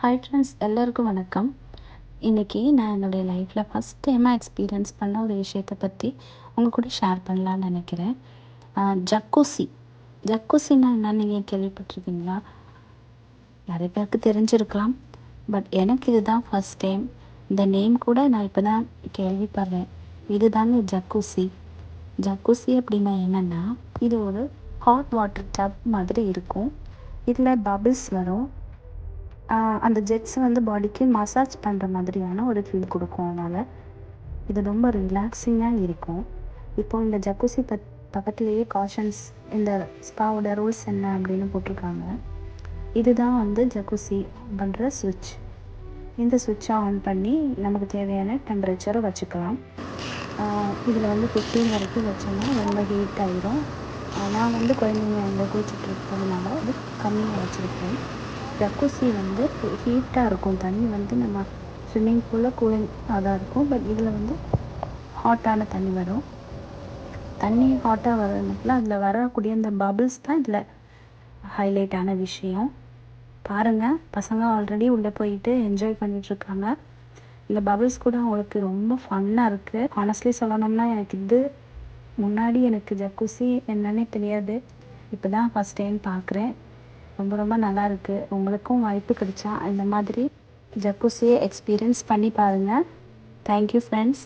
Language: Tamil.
ஹாய் ஃப்ரெண்ட்ஸ், எல்லோருக்கும் வணக்கம். இன்றைக்கி நான் என்னுடைய லைஃப்பில் ஃபஸ்ட் டைமாக எக்ஸ்பீரியன்ஸ் பண்ண ஒரு விஷயத்தை பற்றி உங்கள் கூட ஷேர் பண்ணலான்னு நினைக்கிறேன். ஜக்கூசி. ஜக்கூசின்னா என்ன நீங்கள் கேள்விப்பட்டிருக்கீங்களா? நிறைய பேருக்கு தெரிஞ்சிருக்கலாம். பட் எனக்கு இதுதான் ஃபஸ்ட் டைம். இந்த நேம் கூட நான் இப்போ தான் கேள்விப்படுறேன். இதுதாங்க ஜக்கூசி. ஜக்கூசி அப்படின்னா என்னென்னா, இது ஒரு ஹாட் வாட்டர் டப் மாதிரி இருக்கும். இதில் பபிள்ஸ் வரும். அந்த ஜெட்ஸ் பாடிக்கு மசாஜ் பண்ணுற மாதிரியான ஒரு ஃபீல் கொடுக்கும். அதனால் இது ரொம்ப ரிலாக்ஸிங்காக இருக்கும். இப்போது இந்த ஜக்கூசி பக்கத்துலேயே காஷன்ஸ், இந்த ஸ்பாவோட ரூல்ஸ் என்ன அப்படின்னு போட்டிருக்காங்க. இதுதான் ஜக்கூசி பண்ணுற சுவிட்ச். இந்த சுவிட்சை ஆன் பண்ணி நமக்கு தேவையான டெம்பரேச்சரை வச்சுக்கலாம். இதில் 15 வரைக்கும் வச்சோம்னா ரொம்ப ஹீட் ஆகிரும். நான் குழந்தைங்க அங்கே குளிச்சுட்டு இருக்கிறதுனால அது கம்மியாக வச்சுருக்கேன். ஜக்கூசி ஹீட்டாக இருக்கும். தண்ணி நம்ம ஸ்விம்மிங் பூலில் கூலிங்காக தான் இருக்கும். பட் இதில் ஹாட்டான தண்ணி வரும். தண்ணி ஹாட்டாக வரதுனால அதில் வரக்கூடிய அந்த பபிள்ஸ் தான் இதில் ஹைலைட்டான விஷயம். பாருங்கள், பசங்க ஆல்ரெடி உள்ளே போயிட்டு என்ஜாய் பண்ணிகிட்ருக்காங்க. இந்த பபிள்ஸ் கூட அவங்களுக்கு ரொம்ப ஃபன்னாக இருக்குது. ஹானஸ்ட்லி சொல்லணும்னா முன்னாடி எனக்கு ஜக்கூசி என்னன்னே தெரியாது. இப்போ தான் ஃபஸ்ட் டைம் பார்க்குறேன். ரொம்ப ரொம்ப நல்லா இருக்குது. உங்களுக்கும் வாய்ப்பு கிடைச்சா இந்த மாதிரி ஜக்கூசியை எக்ஸ்பீரியன்ஸ் பண்ணி பாருங்கள். Thank you friends.